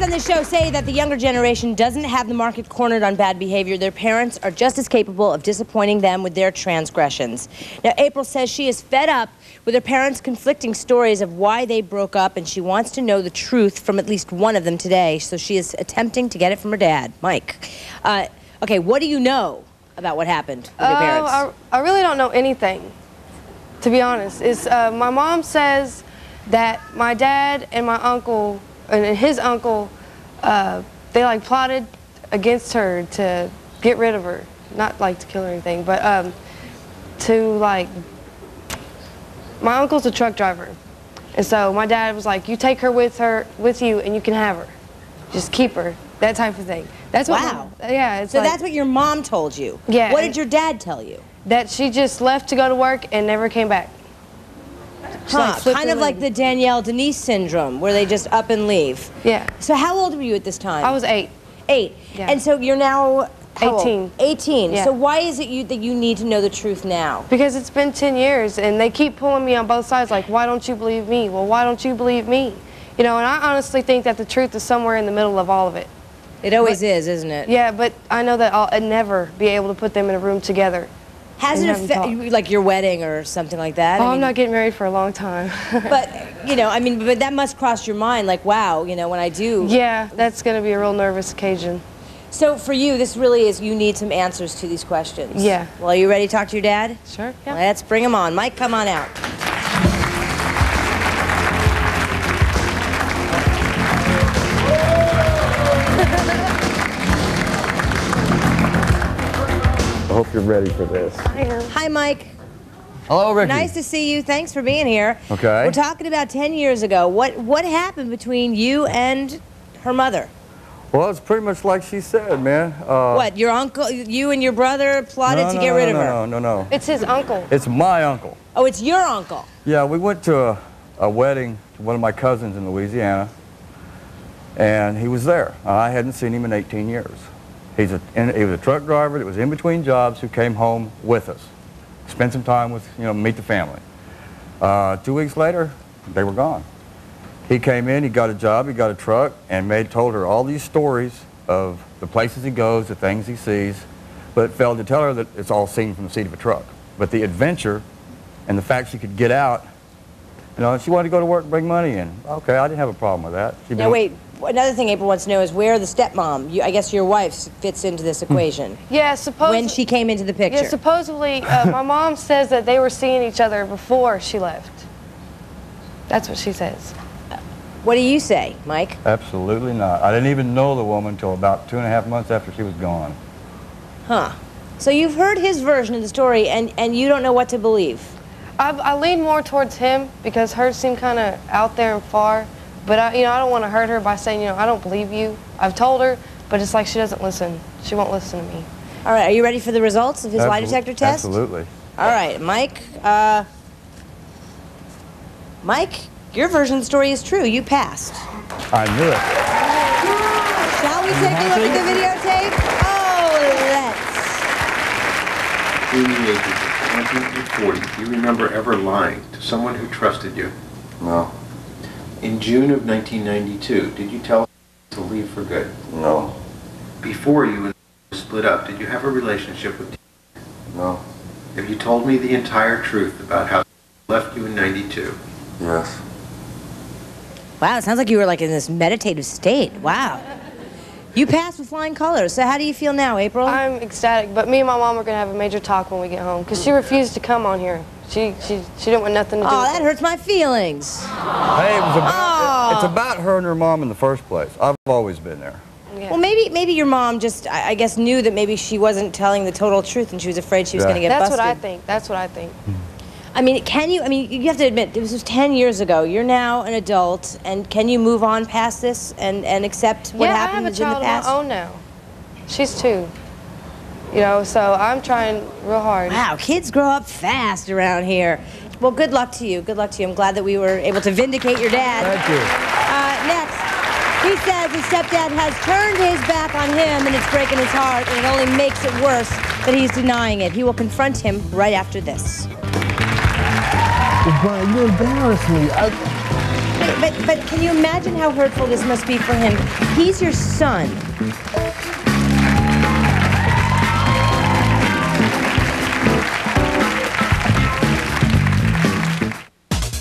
kids on this show say that the younger generation doesn't have the market cornered on bad behavior. Their parents are just as capable of disappointing them with their transgressions. Now, April says she is fed up with her parents' conflicting stories of why they broke up, and she wants to know the truth from at least one of them today. So she is attempting to get it from her dad, Mike. Okay, what do you know about what happened with your parents? I really don't know anything, to be honest. My mom says that my dad and my uncle and his uncle, they like plotted against her to get rid of her. Not like to kill her or anything, but to like, my uncle's a truck driver. And so my dad was like, you take her with you and you can have her. Just keep her, that type of thing. That's what. Wow. Yeah. So that's what your mom told you? Yeah. What did your dad tell you? That she just left to go to work and never came back. Kind of like the Danielle Denise syndrome, where they just up and leave. Yeah. So how old were you at this time? I was 8. 8. Yeah. And so you're now how 18. Old? 18. Yeah. So why is it that you need to know the truth now? Because it's been 10 years, and they keep pulling me on both sides, like, why don't you believe me? Well, why don't you believe me? You know, and I honestly think that the truth is somewhere in the middle of all of it. It always is, isn't it? Yeah, but I know that I'll never be able to put them in a room together. Has it affected, like, your wedding or something like that? Oh, I'm not getting married for a long time. But, you know, I mean, but that must cross your mind, like, wow, you know, when I do. Yeah, that's going to be a real nervous occasion. So for you, this really is, you need some answers to these questions. Yeah. Well, are you ready to talk to your dad? Sure, yeah. Let's bring him on. Mike, come on out. I hope you're ready for this. I am. Hi, Mike. Hello, Ricky. Nice to see you. Thanks for being here. Okay. We're talking about 10 years ago. What happened between you and her mother? Well, it's pretty much like she said, man. What, your uncle, you and your brother plotted to get rid of her? No. It's his uncle. It's my uncle. Oh, it's your uncle. Yeah, we went to a wedding to one of my cousins in Louisiana, and he was there. I hadn't seen him in 18 years. He was a truck driver that was in between jobs who came home with us. Spend some time with, meet the family. 2 weeks later, they were gone. He came in, he got a job, he got a truck, and told her all these stories of the places he goes, the things he sees, but failed to tell her that it's all seen from the seat of a truck. But the adventure and the fact she could get out, she wanted to go to work and bring money in. Okay, I didn't have a problem with that. Now wait, another thing April wants to know is where the stepmom, I guess your wife, fits into this equation. Yeah, supposedly. When she came into the picture. Yeah, supposedly, my mom says that they were seeing each other before she left. That's what she says. What do you say, Mike? Absolutely not. I didn't even know the woman until about 2.5 months after she was gone. Huh. So you've heard his version of the story, and you don't know what to believe. I lean more towards him because hers seem kind of out there and far. But I don't want to hurt her by saying, I don't believe you. I've told her, but it's like she doesn't listen. She won't listen to me. All right, are you ready for the results of his lie detector test? Absolutely. All right, Mike. Mike, your version of the story is true. You passed. I knew it. Shall we take a look at the videotape? Oh, let's. Between the ages of 20 and 40, do you remember ever lying to someone who trusted you? No. In June of 1992, did you tell to leave for good? No. Before you and split up, did you have a relationship with? No. Have you told me the entire truth about how left you in 92? Yes. Wow, it sounds like you were like in this meditative state. Wow. You passed with flying colors. So how do you feel now, April? I'm ecstatic, but me and my mom are going to have a major talk when we get home because she refused to come on here. She didn't want nothing to do with it. Oh, that hurts my feelings. Hey, it's about her and her mom in the first place. I've always been there. Yeah. Well, maybe your mom just, I guess, knew that maybe she wasn't telling the total truth and she was afraid she was going to get busted. That's what I think. That's what I think. I mean, you have to admit, this was 10 years ago. You're now an adult, and can you move on past this and accept what happened in the past? Yeah, I have a child of my own now. She's 2. So I'm trying real hard. Wow, kids grow up fast around here. Well, good luck to you. Good luck to you. I'm glad that we were able to vindicate your dad. Thank you. Next, he says his stepdad has turned his back on him, and it's breaking his heart, and it only makes it worse that he's denying it. He will confront him right after this. Brian, you embarrass me. but can you imagine how hurtful this must be for him? He's your son.